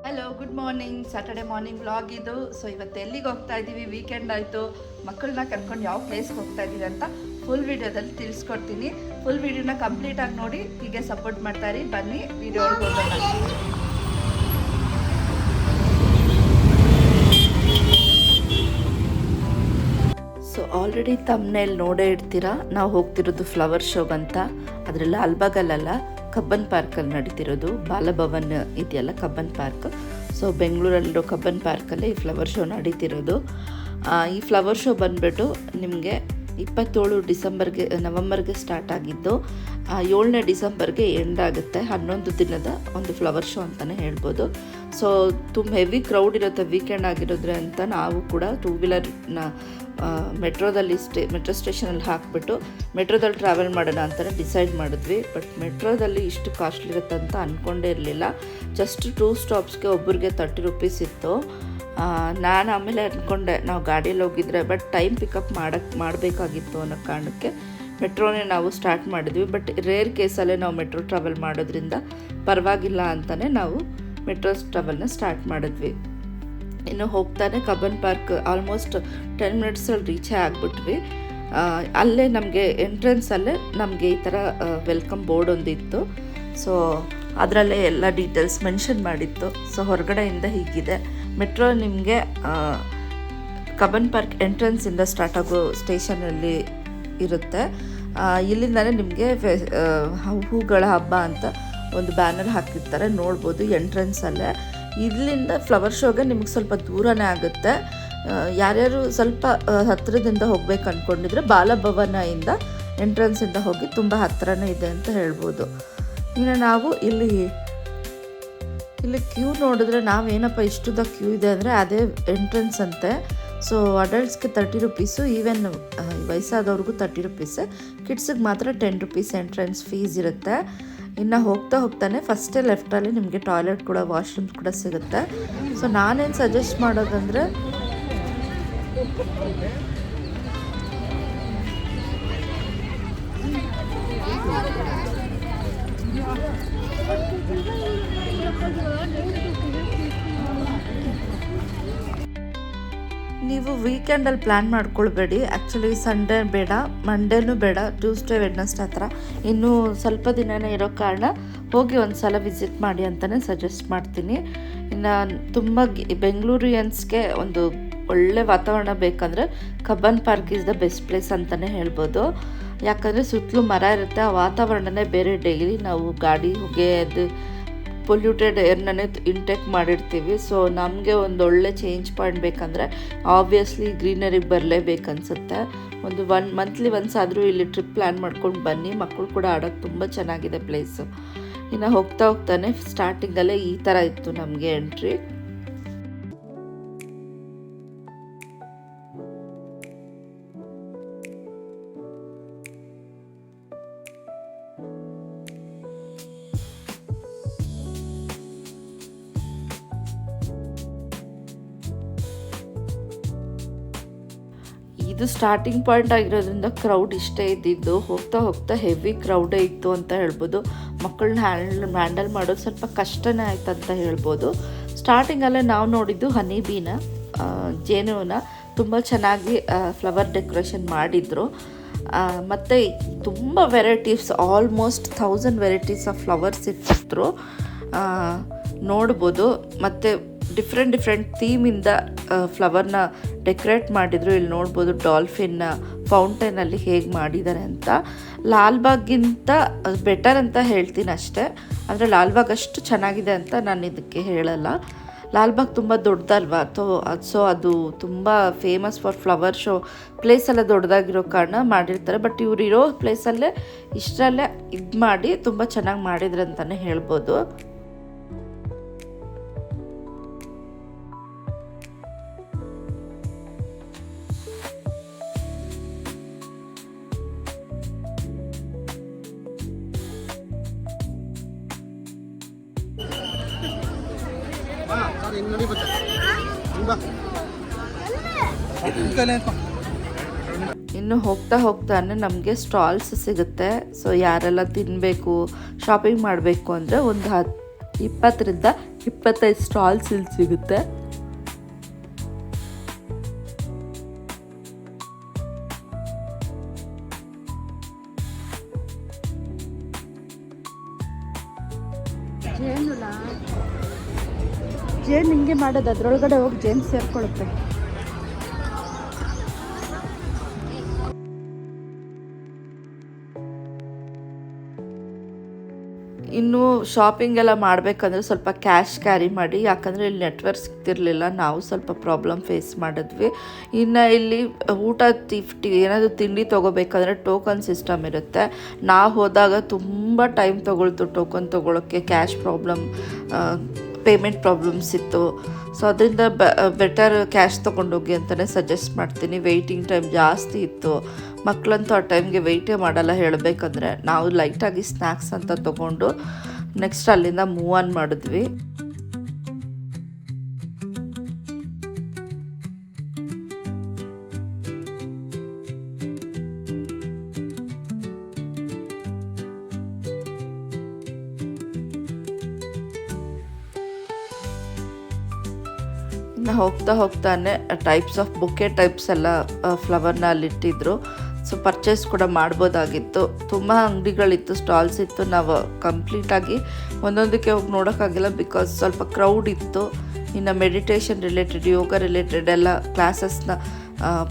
Hello, good morning. Saturday morning vlog ಇದು. So ಇವತ್ತು ಎಲ್ಲಿಗೆ ಹೋಗ್ತಾ ಇದ್ದೀವಿ, ವೀಕೆಂಡ್ ಆಯಿತು, ಮಕ್ಕಳನ್ನ ಕರ್ಕೊಂಡು ಯಾವ ಪ್ಲೇಸ್ಗೆ ಹೋಗ್ತಾ ಇದ್ದೀವಿ ಅಂತ ಫುಲ್ ವೀಡಿಯೋದಲ್ಲಿ ತಿಳಿಸ್ಕೊಡ್ತೀನಿ. ಫುಲ್ ವೀಡಿಯೋನ ಕಂಪ್ಲೀಟಾಗಿ ನೋಡಿ, ಹೀಗೆ ಸಪೋರ್ಟ್ ಮಾಡ್ತಾರೆ. ಬನ್ನಿ ವೀಡಿಯೋಗೆ ಹೋಗೋಣ. ಸೊ ಆಲ್ರೆಡಿ ತಮ್ಮನೇಲಿ ನೋಡೇ ಇಡ್ತೀರಾ, ನಾವು ಹೋಗ್ತಿರೋದು ಫ್ಲವರ್ ಶೋಗಂತ. ಅದರೆಲ್ಲ ಅಲ್ಬಾಗಲ್ಲ, ಕಬ್ಬನ್ ಪಾರ್ಕಲ್ಲಿ ನಡೀತಿರೋದು. ಬಾಲಭವನ್ ಇದೆಯಲ್ಲ ಕಬ್ಬನ್ ಪಾರ್ಕ್. ಸೊ ಬೆಂಗಳೂರಲ್ಲಿರೋ ಕಬ್ಬನ್ ಪಾರ್ಕಲ್ಲಿ ಈ ಫ್ಲವರ್ ಶೋ ನಡೀತಿರೋದು. ಈ ಫ್ಲವರ್ ಶೋ ಬಂದುಬಿಟ್ಟು ನಿಮಗೆ 27 ನವಂಬರ್ಗೆ ಸ್ಟಾರ್ಟ್ ಆಗಿದ್ದು, 7ನೇ ಡಿಸೆಂಬರ್ಗೆ ಎಂಡ್ ಆಗುತ್ತೆ. 11 ದಿನದ ಒಂದು ಫ್ಲವರ್ ಶೋ ಅಂತಲೇ ಹೇಳ್ಬೋದು. ಸೊ ತುಂಬ ಹೆವಿ ಕ್ರೌಡ್ ಇರುತ್ತೆ ವೀಕೆಂಡ್ ಆಗಿರೋದ್ರೆ ಅಂತ ನಾವು ಕೂಡ 2 ವೀಲರ್ನ ಮೆಟ್ರೋ ಸ್ಟೇಷನಲ್ಲಿ ಹಾಕಿಬಿಟ್ಟು ಮೆಟ್ರೋದಲ್ಲಿ ಟ್ರಾವೆಲ್ ಮಾಡೋಣ ಅಂತಲೇ ಡಿಸೈಡ್ ಮಾಡಿದ್ವಿ. ಬಟ್ ಮೆಟ್ರೋದಲ್ಲಿ ಇಷ್ಟು ಕಾಸ್ಟ್ಲಿ ಇರುತ್ತೆ ಅಂತ ಅಂದ್ಕೊಂಡೇ ಇರಲಿಲ್ಲ. ಜಸ್ಟ್ 2 ಸ್ಟಾಪ್ಸ್ಗೆ ಒಬ್ಬರಿಗೆ 30 ರೂಪೀಸ್ ಇತ್ತು. ನಾನು ಆಮೇಲೆ ಅಂದ್ಕೊಂಡೆ ನಾವು ಗಾಡಿಯಲ್ಲಿ ಹೋಗಿದ್ರೆ, ಬಟ್ ಟೈಮ್ ಪಿಕಪ್ ಮಾಡಬೇಕಾಗಿತ್ತು ಅನ್ನೋ ಕಾರಣಕ್ಕೆ ಮೆಟ್ರೋನೇ ನಾವು ಸ್ಟಾರ್ಟ್ ಮಾಡಿದ್ವಿ. ಬಟ್ ರೇರ್ ಕೇಸಲ್ಲೇ ನಾವು ಮೆಟ್ರೋ ಟ್ರಾವೆಲ್ ಮಾಡೋದ್ರಿಂದ ಪರವಾಗಿಲ್ಲ ಅಂತಲೇ ನಾವು ಮೆಟ್ರೋ ಟ್ರಾವೆಲ್ನ ಸ್ಟಾರ್ಟ್ ಮಾಡಿದ್ವಿ. ಇನ್ನು ಹೋಗ್ತಾನೆ ಕಬ್ಬನ್ ಪಾರ್ಕ್ ಆಲ್ಮೋಸ್ಟ್ 10 ಮಿನಿಟ್ಸಲ್ಲಿ ರೀಚೇ ಆಗಿಬಿಟ್ವಿ. ಅಲ್ಲೇ ನಮಗೆ ಎಂಟ್ರೆನ್ಸಲ್ಲೇ ನಮಗೆ ಈ ಥರ ವೆಲ್ಕಮ್ ಬೋರ್ಡ್ ಒಂದಿತ್ತು. ಸೊ ಅದರಲ್ಲೇ ಎಲ್ಲ ಡೀಟೇಲ್ಸ್ ಮೆನ್ಷನ್ ಮಾಡಿತ್ತು. ಸೊ ಹೊರಗಡೆಯಿಂದ ಹೀಗಿದೆ. ಮೆಟ್ರೋ ನಿಮಗೆ ಕಬ್ಬನ್ ಪಾರ್ಕ್ ಎಂಟ್ರೆನ್ಸಿಂದ ಸ್ಟಾರ್ಟ್ ಆಗೋ ಸ್ಟೇಷನಲ್ಲಿ ಇರುತ್ತೆ. ಇಲ್ಲಿಂದಲೇ ನಿಮಗೆ ಹೂಗಳ ಹಬ್ಬ ಅಂತ ಒಂದು ಬ್ಯಾನರ್ ಹಾಕಿರ್ತಾರೆ, ನೋಡ್ಬೋದು ಎಂಟ್ರೆನ್ಸಲ್ಲೇ. ಇಲ್ಲಿಂದ ಫ್ಲವರ್ ಶೋಗೆ ನಿಮಗೆ ಸ್ವಲ್ಪ ದೂರನೇ ಆಗುತ್ತೆ. ಯಾರ್ಯಾರು ಸ್ವಲ್ಪ ಹತ್ತಿರದಿಂದ ಹೋಗ್ಬೇಕು ಅಂದ್ಕೊಂಡಿದ್ರೆ ಬಾಲಭವನದಿಂದ ಎಂಟ್ರೆನ್ಸಿಂದ ಹೋಗಿ ತುಂಬ ಹತ್ತಿರನೇ ಇದೆ ಅಂತ ಹೇಳ್ಬೋದು. ಇನ್ನು ನಾವು ಇಲ್ಲಿ ಕ್ಯೂ ನೋಡಿದ್ರೆ ನಾವೇನಪ್ಪ ಇಷ್ಟುದ ಕ್ಯೂ ಇದೆ ಅಂದರೆ ಅದೇ ಎಂಟ್ರೆನ್ಸ್ ಅಂತೆ. ಸೊ ಅಡಲ್ಟ್ಸ್ಗೆ 30 ರೂಪೀಸು, ಈವನ್ ವಯಸ್ಸಾದವ್ರಿಗೂ 30 ರೂಪೀಸೆ, ಕಿಡ್ಸಿಗೆ ಮಾತ್ರ 10 ರೂಪೀಸ್ ಎಂಟ್ರೆನ್ಸ್ ಫೀಸ್ ಇರುತ್ತೆ. ಇನ್ನು ಹೋಗ್ತಾನೆ ಫಸ್ಟೇ ಲೆಫ್ಟಲ್ಲಿ ನಿಮಗೆ ಟಾಯ್ಲೆಟ್ ಕೂಡ, ವಾಶ್ರೂಮ್ಸ್ ಕೂಡ ಸಿಗುತ್ತೆ. ಸೊ ನಾನೇನು ಸಜೆಸ್ಟ್ ಮಾಡೋದಂದರೆ ನೀವು ವೀಕೆಂಡಲ್ಲಿ ಪ್ಲ್ಯಾನ್ ಮಾಡ್ಕೊಳ್ಬೇಡಿ. ಆ್ಯಕ್ಚುಲಿ ಸಂಡೇ ಬೇಡ, ಮಂಡೇನೂ ಬೇಡ, ಟ್ಯೂಸ್ಡೇ ವೆಡ್ನೆಸ್ಡೇ ಆ ಥರ ಇನ್ನೂ ಸ್ವಲ್ಪ ದಿನನೇ ಇರೋ ಕಾರಣ ಹೋಗಿ ಒಂದು ಸಲ ವಿಸಿಟ್ ಮಾಡಿ ಅಂತಲೇ ಸಜೆಸ್ಟ್ ಮಾಡ್ತೀನಿ. ಇನ್ನು ತುಂಬ ಬೆಂಗಳೂರಿಯನ್ಸ್ಗೆ ಒಂದು ಒಳ್ಳೆ ವಾತಾವರಣ ಬೇಕಂದರೆ Cubbon park is the best place ಅಂತಲೇ ಹೇಳ್ಬೋದು. ಯಾಕಂದರೆ ಸುತ್ತಲೂ ಮರ ಇರುತ್ತೆ, ಆ ವಾತಾವರಣನೇ ಬೇರೆ. ಡೈಲಿ ನಾವು ಗಾಡಿ ಹೊಗೆ ಅದು ಪೊಲ್ಯೂಟೆಡ್ ಏರ್ನೇ ಇಂಟೇಕ್ ಮಾಡಿರ್ತೀವಿ. ಸೊ ನಮಗೆ ಒಂದು ಒಳ್ಳೆ ಚೇಂಜ್ ಪಾಯಿಂಟ್ ಬೇಕಂದರೆ ಆಬ್ವಿಯಸ್ಲಿ ಗ್ರೀನರಿಗೆ ಬರಲೇಬೇಕನ್ಸುತ್ತೆ. ಒಂದು ಮಂತ್ಲಿ ಒನ್ಸ್ ಆದರೂ ಇಲ್ಲಿ ಟ್ರಿಪ್ ಪ್ಲ್ಯಾನ್ ಮಾಡ್ಕೊಂಡು ಬನ್ನಿ. ಮಕ್ಕಳು ಕೂಡ ಆಡೋಕ್ಕೆ ತುಂಬ ಚೆನ್ನಾಗಿದೆ ಪ್ಲೇಸು. ಇನ್ನು ಹೋಗ್ತಾನೆ ಸ್ಟಾರ್ಟಿಂಗಲ್ಲೇ ಈ ಥರ ಇತ್ತು ನಮಗೆ ಎಂಟ್ರಿ. ಇದು ಸ್ಟಾರ್ಟಿಂಗ್ ಪಾಯಿಂಟ್ ಆಗಿರೋದ್ರಿಂದ ಕ್ರೌಡ್ ಇಷ್ಟೇ ಇದ್ದಿದ್ದು. ಹೋಗ್ತಾ ಹೆವಿ ಕ್ರೌಡೇ ಇತ್ತು ಅಂತ ಹೇಳ್ಬೋದು. ಮಕ್ಕಳನ್ನ ಹ್ಯಾಂಡಲ್ ಮಾಡೋದು ಸ್ವಲ್ಪ ಕಷ್ಟನೇ ಆಯ್ತು ಅಂತ ಹೇಳ್ಬೋದು. ಸ್ಟಾರ್ಟಿಂಗಲ್ಲೇ ನಾವು ನೋಡಿದ್ದು ಹನಿ ಬೀನ, ಜೇನುನ ತುಂಬ ಚೆನ್ನಾಗಿ ಫ್ಲವರ್ ಡೆಕೋರೇಷನ್ ಮಾಡಿದರು. ಮತ್ತು ತುಂಬ varieties, almost 1000 varieties of flowers ಇಟ್ಟಿದ್ರು, ನೋಡ್ಬೋದು. ಮತ್ತು ಡಿಫ್ರೆಂಟ್ ಥೀಮಿಂದ ಫ್ಲವರ್ನ ಡೆಕೋರೇಟ್ ಮಾಡಿದರು. ಇಲ್ಲಿ ನೋಡ್ಬೋದು ಡಾಲ್ಫಿನ್ನ ಫೌಂಟೇನಲ್ಲಿ ಹೇಗೆ ಮಾಡಿದ್ದಾರೆ ಅಂತ. ಲಾಲ್ಬಾಗಿಂತ ಬೆಟರ್ ಅಂತ ಹೇಳ್ತೀನಿ ಅಷ್ಟೇ. ಅಂದರೆ ಲಾಲ್ಬಾಗ್ ಅಷ್ಟು ಚೆನ್ನಾಗಿದೆ ಅಂತ ನಾನು ಇದಕ್ಕೆ ಹೇಳಲ್ಲ. ಲಾಲ್ಬಾಗ್ ತುಂಬ ದೊಡ್ಡದಲ್ವಾ, ಸೊ ಅದು ತುಂಬ ಫೇಮಸ್ ಫಾರ್ ಫ್ಲವರ್ ಶೋ. ಪ್ಲೇಸೆಲ್ಲ ದೊಡ್ಡದಾಗಿರೋ ಕಾರಣ ಮಾಡಿರ್ತಾರೆ. ಬಟ್ ಇವ್ರು ಇರೋ ಪ್ಲೇಸಲ್ಲೇ ಇಷ್ಟರಲ್ಲೇ ಇದು ಮಾಡಿ ತುಂಬ ಚೆನ್ನಾಗಿ ಮಾಡಿದ್ರು ಅಂತಲೇ ಹೇಳ್ಬೋದು. ಇನ್ನು ಹೋಗ್ತಾನೆ ನಮಗೆ ಸ್ಟಾಲ್ಸ್ ಸಿಗುತ್ತೆ. ಸೊ ಯಾರೆಲ್ಲ ತಿನ್ನಬೇಕು, ಶಾಪಿಂಗ್ ಮಾಡಬೇಕು ಅಂದರೆ ಒಂದು 20ರಿಂದ 25 ಸ್ಟಾಲ್ಸ್ ಇಲ್ಲಿ ಸಿಗುತ್ತೆ. ಜೇನು ಹಿಂಗೆ ಮಾಡೋದು, ಅದರೊಳಗಡೆ ಹೋಗಿ ಜೇನು ಸೇರ್ಕೊಳ್ಳುತ್ತೆ. ಇನ್ನು ಶಾಪಿಂಗ್ ಎಲ್ಲ ಮಾಡಬೇಕಂದ್ರೆ ಸ್ವಲ್ಪ ಕ್ಯಾಶ್ ಕ್ಯಾರಿ ಮಾಡಿ, ಯಾಕಂದರೆ ಇಲ್ಲಿ ನೆಟ್ವರ್ಕ್ ಸಿಗ್ತಿರ್ಲಿಲ್ಲ. ನಾವು ಸ್ವಲ್ಪ ಪ್ರಾಬ್ಲಮ್ ಫೇಸ್ ಮಾಡಿದ್ವಿ. ಇನ್ನು ಇಲ್ಲಿ ಊಟ ಏನಾದರೂ ತಿಂಡಿ ತೊಗೋಬೇಕಂದ್ರೆ ಟೋಕನ್ ಸಿಸ್ಟಮ್ ಇರುತ್ತೆ. ನಾವು ಹೋದಾಗ ತುಂಬ ಟೈಮ್ ತೊಗೊಳ್ತು ಟೋಕನ್ ತೊಗೊಳಕ್ಕೆ, ಕ್ಯಾಶ್ ಪ್ರಾಬ್ಲಮ್, ಪೇಮೆಂಟ್ ಪ್ರಾಬ್ಲಮ್ಸ್ ಇತ್ತು. ಸೊ ಅದರಿಂದ ಬೆಟರ್ ಕ್ಯಾಶ್ ತೊಗೊಂಡೋಗಿ ಅಂತಲೇ ಸಜೆಸ್ಟ್ ಮಾಡ್ತೀನಿ. ವೆಯ್ಟಿಂಗ್ ಟೈಮ್ ಜಾಸ್ತಿ ಇತ್ತು. ಮಕ್ಕಳಂತೂ ಆ ಟೈಮ್ಗೆ ವೆಯ್ಟೇ ಮಾಡಲ್ಲ ಹೇಳಬೇಕಂದ್ರೆ. ನಾವು ಲೈಟಾಗಿ ಸ್ನ್ಯಾಕ್ಸ್ ಅಂತ ತೊಗೊಂಡು ನೆಕ್ಸ್ಟ್ ಅಲ್ಲಿಂದ ಮೂವ್ ಆನ್ ಮಾಡಿದ್ವಿ. ಹೋಗ್ತಾನೆ ಟೈಪ್ಸ್ ಆಫ್ ಬೊಕ್ಕೆ ಟೈಪ್ಸ್ ಎಲ್ಲ ಫ್ಲವರ್ನ ಅಲ್ಲಿಟ್ಟಿದ್ರು. ಸೊ ಪರ್ಚೇಸ್ ಕೂಡ ಮಾಡ್ಬೋದಾಗಿತ್ತು. ತುಂಬ ಅಂಗಡಿಗಳಿತ್ತು, ಸ್ಟಾಲ್ಸ್ ಇತ್ತು. ನಾವು ಕಂಪ್ಲೀಟಾಗಿ ಒಂದೊಂದಕ್ಕೆ ಹೋಗಿ ನೋಡೋಕ್ಕಾಗಿಲ್ಲ, ಬಿಕಾಸ್ ಸ್ವಲ್ಪ ಕ್ರೌಡ್ ಇತ್ತು. ಇನ್ನು ಮೆಡಿಟೇಷನ್ ರಿಲೇಟೆಡ್, ಯೋಗ ರಿಲೇಟೆಡ್ ಎಲ್ಲ ಕ್ಲಾಸಸ್ನ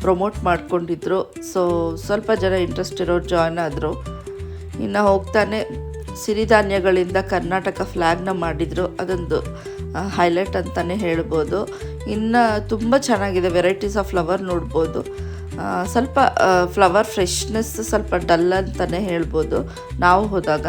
ಪ್ರಮೋಟ್ ಮಾಡ್ಕೊಂಡಿದ್ರು. ಸೊ ಸ್ವಲ್ಪ ಜನ ಇಂಟ್ರೆಸ್ಟ್ ಇರೋರು ಜಾಯ್ನ್ ಆದರು. ಇನ್ನು ಹೋಗ್ತಾನೆ ಸಿರಿಧಾನ್ಯಗಳಿಂದ ಕರ್ನಾಟಕ ಫ್ಲ್ಯಾಗ್ನ ಮಾಡಿದರು. ಅದೊಂದು ಹೈಲೈಟ್ ಅಂತಲೇ ಹೇಳ್ಬೋದು. ಇನ್ನು ತುಂಬ ಚೆನ್ನಾಗಿದೆ, ವೆರೈಟೀಸ್ ಆಫ್ ಫ್ಲವರ್ ನೋಡ್ಬೋದು. ಸ್ವಲ್ಪ ಫ್ಲವರ್ ಫ್ರೆಶ್ನೆಸ್ ಸ್ವಲ್ಪ ಡಲ್ ಅಂತಲೇ ಹೇಳ್ಬೋದು ನಾವು ಹೋದಾಗ.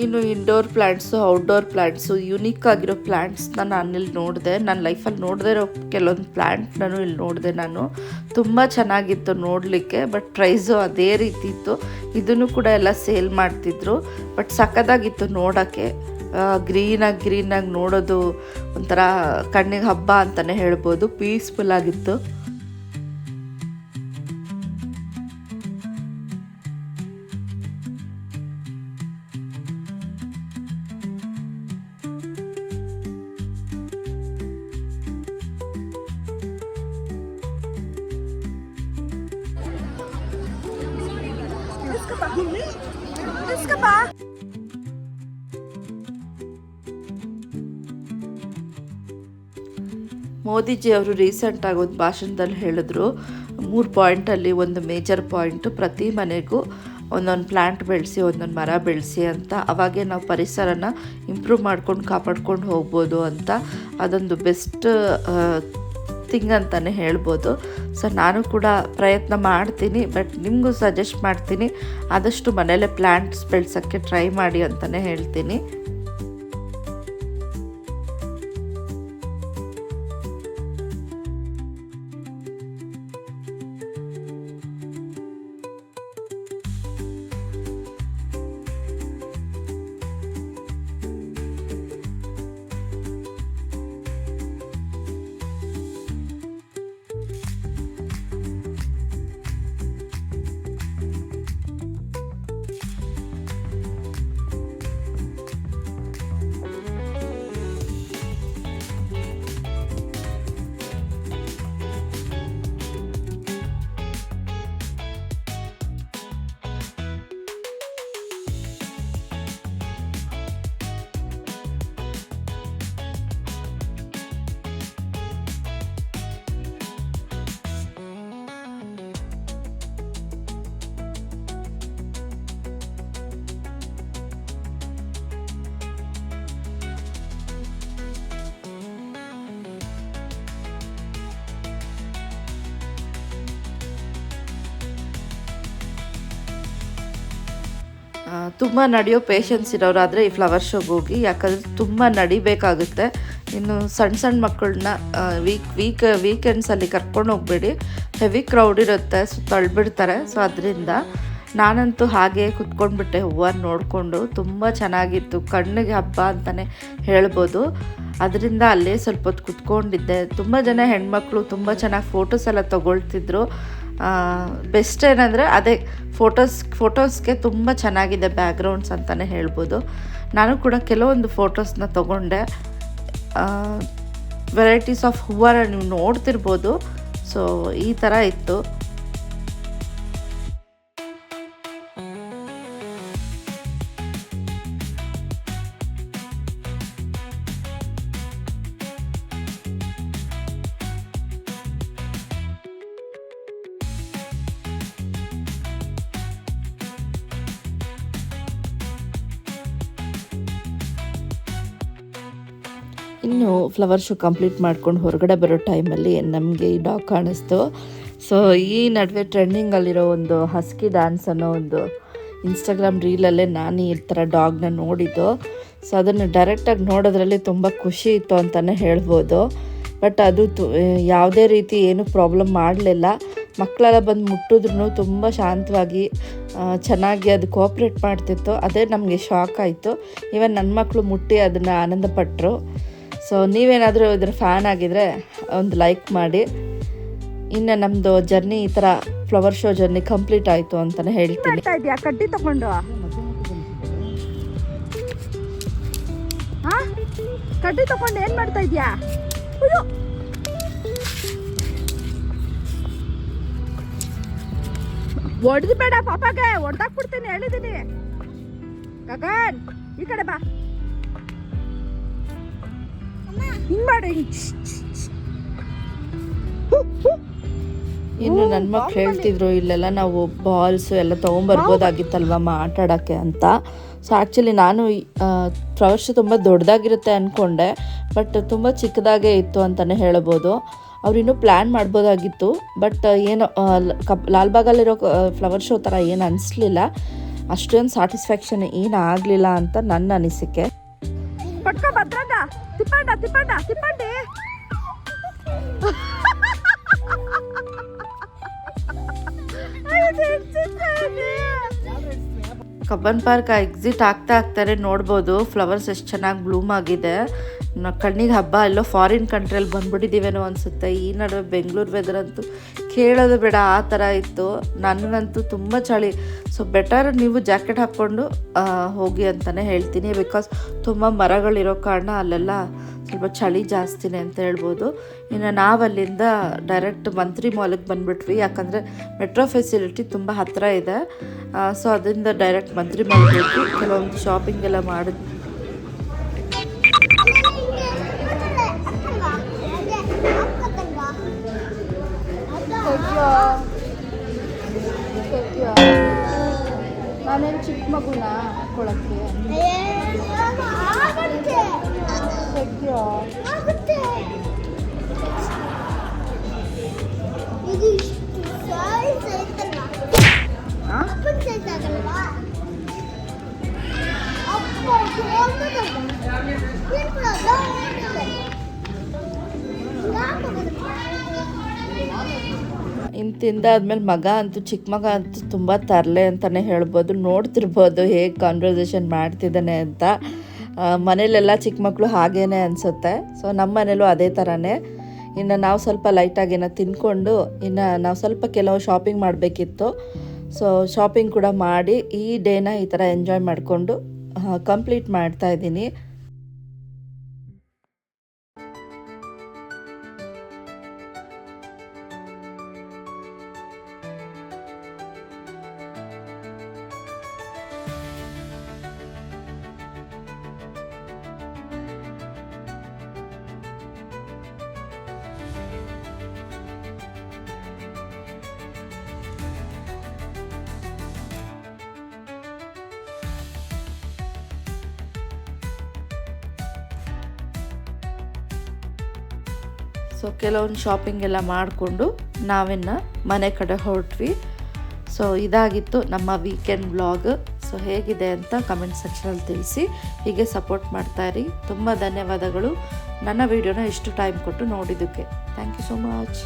ಇನ್ನು indoor plants, outdoor plants, unique ಆಗಿರೋ ಪ್ಲ್ಯಾಂಟ್ಸ್ನ ನಾನಿಲ್ಲಿ ನೋಡಿದೆ. ನನ್ನ ಲೈಫಲ್ಲಿ ನೋಡದೇ ಇರೋ ಕೆಲವೊಂದು ಪ್ಲ್ಯಾಂಟ್ನೂ ಇಲ್ಲಿ ನೋಡಿದೆ ನಾನು. ತುಂಬ ಚೆನ್ನಾಗಿತ್ತು ನೋಡಲಿಕ್ಕೆ, ಬಟ್ ಪ್ರೈಸು ಅದೇ ರೀತಿ ಇತ್ತು. ಇದನ್ನು ಕೂಡ ಎಲ್ಲ ಸೇಲ್ ಮಾಡ್ತಿದ್ರು, ಬಟ್ ಸಖತ್ತಾಗಿತ್ತು ನೋಡೋಕ್ಕೆ. ಗ್ರೀನಾಗಿ ನೋಡೋದು ಒಂಥರ ಕಣ್ಣಿಗೆ ಹಬ್ಬ ಅಂತಲೇ ಹೇಳ್ಬೋದು. ಪೀಸ್ಫುಲ್ ಆಗಿತ್ತು. ಮೋದಿಜಿ ಅವರು ರೀಸೆಂಟಾಗಿ ಒಂದು ಭಾಷಣದಲ್ಲಿ ಹೇಳಿದ್ರು, 3 ಪಾಯಿಂಟಲ್ಲಿ ಒಂದು ಮೇಜರ್ ಪಾಯಿಂಟು ಪ್ರತಿ ಮನೆಗೂ ಒಂದೊಂದು ಪ್ಲ್ಯಾಂಟ್ ಬೆಳೆಸಿ, ಒಂದೊಂದು ಮರ ಬೆಳೆಸಿ ಅಂತ. ಅವಾಗೇ ನಾವು ಪರಿಸರನ ಇಂಪ್ರೂವ್ ಮಾಡ್ಕೊಂಡು ಕಾಪಾಡ್ಕೊಂಡು ಹೋಗ್ಬೋದು ಅಂತ. ಅದೊಂದು ಬೆಸ್ಟ್ ಥಿಂಗ್ ಅಂತಲೇ ಹೇಳ್ಬೋದು. ಸೊ ನಾನು ಕೂಡ ಪ್ರಯತ್ನ ಮಾಡ್ತೀನಿ, ಬಟ್ ನಿಮಗೂ ಸಜೆಸ್ಟ್ ಮಾಡ್ತೀನಿ ಆದಷ್ಟು ಮನೆಯಲ್ಲೇ ಪ್ಲ್ಯಾಂಟ್ಸ್ ಬೆಳೆಸೋಕ್ಕೆ ಟ್ರೈ ಮಾಡಿ ಅಂತಲೇ ಹೇಳ್ತೀನಿ. ತುಂಬ ನಡೆಯೋ ಪೇಷನ್ಸ್ ಇರೋರಾದರೆ ಈ ಫ್ಲವರ್ ಶೋಗೆ ಹೋಗಿ, ಯಾಕಂದರೆ ತುಂಬ ನಡಿಬೇಕಾಗುತ್ತೆ. ಇನ್ನು ಸಣ್ಣ ಸಣ್ಣ ಮಕ್ಕಳನ್ನ ವೀಕೆಂಡ್ಸಲ್ಲಿ ಕರ್ಕೊಂಡು ಹೋಗಬೇಡಿ, ಹೆವಿ ಕ್ರೌಡ್ ಇರುತ್ತೆ, ಸೊ ತಳ್ಳಿಬಿಡ್ತಾರೆ. ಸೊ ಅದರಿಂದ ನಾನಂತೂ ಹಾಗೆ ಕುತ್ಕೊಂಡ್ಬಿಟ್ಟೆ ಹೂವು ನೋಡಿಕೊಂಡು. ತುಂಬ ಚೆನ್ನಾಗಿತ್ತು, ಕಣ್ಣಿಗೆ ಹಬ್ಬ ಅಂತಲೇ ಹೇಳ್ಬೋದು. ಅದರಿಂದ ಅಲ್ಲೇ ಸ್ವಲ್ಪ ಹೊತ್ತು ಕುತ್ಕೊಂಡಿದ್ದೆ. ತುಂಬ ಜನ ಹೆಣ್ಮಕ್ಳು ತುಂಬ ಚೆನ್ನಾಗಿ ಫೋಟೋಸ್ ಎಲ್ಲ ತೊಗೊಳ್ತಿದ್ರು. ಬೆಸ್ಟ್ ಏನಂದರೆ ಅದೇ ಫೋಟೋಸ್ಗೆ ತುಂಬ ಚೆನ್ನಾಗಿದೆ ಬ್ಯಾಕ್ಗ್ರೌಂಡ್ಸ್ ಅಂತಲೇ ಹೇಳ್ಬೋದು. ನಾನು ಕೂಡ ಕೆಲವೊಂದು ಫೋಟೋಸ್ನ ತೊಗೊಂಡೆ. ವೆರೈಟೀಸ್ ಆಫ್ ಹೂವನ್ನ ನೀವು ನೋಡ್ತಿರ್ಬೋದು. ಸೊ ಈ ಥರ ಇತ್ತು. ಇನ್ನು ಫ್ಲವರ್ ಶೋ ಕಂಪ್ಲೀಟ್ ಮಾಡ್ಕೊಂಡು ಹೊರಗಡೆ ಬರೋ ಟೈಮಲ್ಲಿ ನಮಗೆ ಈ ಡಾಗ್ ಕಾಣಿಸ್ತು. ಸೊ ಈ ನಡುವೆ ಟ್ರೆಂಡಿಂಗಲ್ಲಿರೋ ಒಂದು ಹಸ್ಕಿ ಡ್ಯಾನ್ಸ್ ಅನ್ನೋ ಒಂದು ಇನ್ಸ್ಟಾಗ್ರಾಮ್ ರೀಲಲ್ಲೇ ನಾನು ಈ ಥರ ಡಾಗ್ನ ನೋಡಿದ್ದು. ಸೊ ಅದನ್ನು ಡೈರೆಕ್ಟಾಗಿ ನೋಡೋದ್ರಲ್ಲಿ ತುಂಬ ಖುಷಿ ಇತ್ತು ಅಂತಲೇ ಹೇಳ್ಬೋದು. ಬಟ್ ಅದು ಯಾವುದೇ ರೀತಿ ಏನೂ ಪ್ರಾಬ್ಲಮ್ ಮಾಡಲಿಲ್ಲ. ಮಕ್ಕಳೆಲ್ಲ ಬಂದು ಮುಟ್ಟಿದ್ರೂ ತುಂಬ ಶಾಂತವಾಗಿ ಚೆನ್ನಾಗಿ ಅದು ಕೋಆಪ್ರೇಟ್ ಮಾಡ್ತಿತ್ತು. ಅದೇ ನಮಗೆ ಶಾಕ್ ಆಯಿತು. ಈವನ್ ನನ್ನ ಮಕ್ಕಳು ಮುಟ್ಟಿ ಅದನ್ನು ಆನಂದಪಟ್ಟರು. ಸೊ ನೀವೇನಾದರೂ ಇದ್ರ ಫ್ಯಾನ್ ಆಗಿದರೆ ಒಂದು ಲೈಕ್ ಮಾಡಿ. ಇನ್ನು ನಮ್ಮದು ಜರ್ನಿ ಈ ಥರ ಫ್ಲವರ್ ಶೋ ಜರ್ನಿ ಕಂಪ್ಲೀಟ್ ಆಯಿತು ಅಂತಲೇ ಹೇಳ್ತೀನಿ. ಕಡ್ಡಿ ತಗೊಂಡು ಕಡ್ಡಿ ತಗೊಂಡು ಏನು ಮಾಡ್ತಾ ಇದೆಯಾ? ಹೊಡೆದು ಬೇಡ, ಪಾಪಾಗೆ ಹೊಡೆದಾಕ್ಬಿಡ್ತೀನಿ ಹೇಳಿದ್ದೀನಿ. ಗಗನ್ ಈ ಕಡೆ ಬಾ, ಹಿಂಗ್ ಮಾಡಿ. ಇನ್ನು ನನ್ನ ಮಕ್ಳು ಹೇಳ್ತಿದ್ರು ಇಲ್ಲೆಲ್ಲ ನಾವು ಬಾಲ್ಸು ಎಲ್ಲ ತೊಗೊಂಬರ್ಬೋದಾಗಿತ್ತಲ್ವ ಆಟ ಆಡೋಕ್ಕೆ ಅಂತ. ಸೊ ಆ್ಯಕ್ಚುಲಿ ನಾನು ಫ್ಲವರ್ ಶೋ ತುಂಬ ದೊಡ್ಡದಾಗಿರುತ್ತೆ ಅಂದ್ಕೊಂಡೆ, ಬಟ್ ತುಂಬ ಚಿಕ್ಕದಾಗೇ ಇತ್ತು ಅಂತಲೇ ಹೇಳ್ಬೋದು. ಅವ್ರಿನ್ನೂ ಪ್ಲ್ಯಾನ್ ಮಾಡ್ಬೋದಾಗಿತ್ತು, ಬಟ್ ಏನು ಲಾಲ್ಬಾಗಲ್ಲಿರೋ ಫ್ಲವರ್ ಶೋ ಥರ ಏನು ಅನಿಸ್ಲಿಲ್ಲ. ಅಷ್ಟೊಂದು ಸ್ಯಾಟಿಸ್ಫ್ಯಾಕ್ಷನ್ ಏನು ಆಗಲಿಲ್ಲ ಅಂತ ನನ್ನ ಅನಿಸಿಕೆ. ಪಟ್ಕೊ ಭದ್ರಂಗ, ತಿಪ್ಪಣ್ಣ ತಿಪ್ಪಣ್ಣ ತಿಪ್ಪಂಡಿ. ಕಬ್ಬನ್ ಪಾರ್ಕ್ ಎಕ್ಸಿಟ್ ಆಗ್ತಾರೆ ನೋಡ್ಬೋದು. ಫ್ಲವರ್ಸ್ ಎಷ್ಟು ಚೆನ್ನಾಗಿ ಬ್ಲೂಮ್ ಆಗಿದೆ. ಕಣ್ಣಿಗೆ ಹಬ್ಬ. ಎಲ್ಲೋ ಫಾರಿನ್ ಕಂಟ್ರಿಯಲ್ಲಿ ಬಂದ್ಬಿಟ್ಟಿದ್ದೀವೇನೋ ಅನಿಸುತ್ತೆ. ಈ ನಡುವೆ ಬೆಂಗಳೂರು ವೆದರ್ ಅಂತೂ ಕೇಳೋದು ಬೇಡ, ಆ ಥರ ಇತ್ತು. ನನಗಂತೂ ತುಂಬ ಚಳಿ. ಸೊ ಬೆಟರ್ ನೀವು ಜಾಕೆಟ್ ಹಾಕ್ಕೊಂಡು ಹೋಗಿ ಅಂತಲೇ ಹೇಳ್ತೀನಿ. ಬಿಕಾಸ್ ತುಂಬ ಮರಗಳಿರೋ ಕಾರಣ ಅಲ್ಲೆಲ್ಲ ಸ್ವಲ್ಪ ಚಳಿ ಜಾಸ್ತಿನೇ ಅಂತ ಹೇಳ್ಬೋದು. ಇನ್ನು ನಾವಲ್ಲಿಂದ ಡೈರೆಕ್ಟ್ ಮಂತ್ರಿ ಮಾಲಿಗೆ ಬಂದುಬಿಟ್ವಿ, ಯಾಕಂದರೆ ಮೆಟ್ರೋ ಫೆಸಿಲಿಟಿ ತುಂಬ ಹತ್ತಿರ ಇದೆ. ಸೊ ಅದರಿಂದ ಡೈರೆಕ್ಟ್ ಮಂತ್ರಿ ಮಾಲ್ಗೆ ಹೋಗಿ ಕೆಲವೊಂದು ಶಾಪಿಂಗ್ ಎಲ್ಲ ಮಾಡಿದ್ವಿ. ನಾನೇನು ಚಿಕ್ಕ ಮಗುನ ಹಾಕ್ಕೊಳಕ್ಕೆ ತಿಂದಾದ್ಮೇಲೆ ಮಗ ಅಂತೂ ಚಿಕ್ಕ ಮಗ ಅಂತೂ ತುಂಬ ತರಲೆ ಅಂತಲೇ ಹೇಳ್ಬೋದು. ನೋಡ್ತಿರ್ಬೋದು ಹೇಗೆ ಕಾನ್ವರ್ಸೇಷನ್ ಮಾಡ್ತಿದ್ದಾನೆ ಅಂತ. ಮನೇಲೆಲ್ಲ ಚಿಕ್ಕ ಮಕ್ಕಳು ಹಾಗೇನೆ ಅನಿಸುತ್ತೆ. ಸೊ ನಮ್ಮ ಮನೇಲೂ ಅದೇ ಥರನೇ. ಇನ್ನು ನಾವು ಸ್ವಲ್ಪ ಲೈಟಾಗೇನೋ ತಿಂದ್ಕೊಂಡು ಇನ್ನು ನಾವು ಸ್ವಲ್ಪ ಕೆಲವು ಶಾಪಿಂಗ್ ಮಾಡಬೇಕಿತ್ತು. ಸೊ ಶಾಪಿಂಗ್ ಕೂಡ ಮಾಡಿ ಈ ಡೇನ ಈ ಥರ ಎಂಜಾಯ್ ಮಾಡಿಕೊಂಡು ಕಂಪ್ಲೀಟ್ ಮಾಡ್ತಾಯಿದ್ದೀನಿ. ಸೊ ಕೆಲವೊಂದು ಶಾಪಿಂಗ್ ಎಲ್ಲ ಮಾಡಿಕೊಂಡು ನಾವಿನ್ನು ಮನೆ ಕಡೆ ಹೊರಟ್ವಿ. ಸೊ ಇದಾಗಿತ್ತು ನಮ್ಮ ವೀಕೆಂಡ್ ವ್ಲಾಗ್. ಸೊ ಹೇಗಿದೆ ಅಂತ ಕಮೆಂಟ್ ಸೆಕ್ಷನಲ್ಲಿ ತಿಳಿಸಿ. ಹೀಗೆ ಸಪೋರ್ಟ್ ಮಾಡ್ತಾಯಿರಿ. ತುಂಬ ಧನ್ಯವಾದಗಳು ನನ್ನ ವಿಡಿಯೋನ ಇಷ್ಟು ಟೈಮ್ ಕೊಟ್ಟು ನೋಡಿದ್ದಕ್ಕೆ. Thank you so much.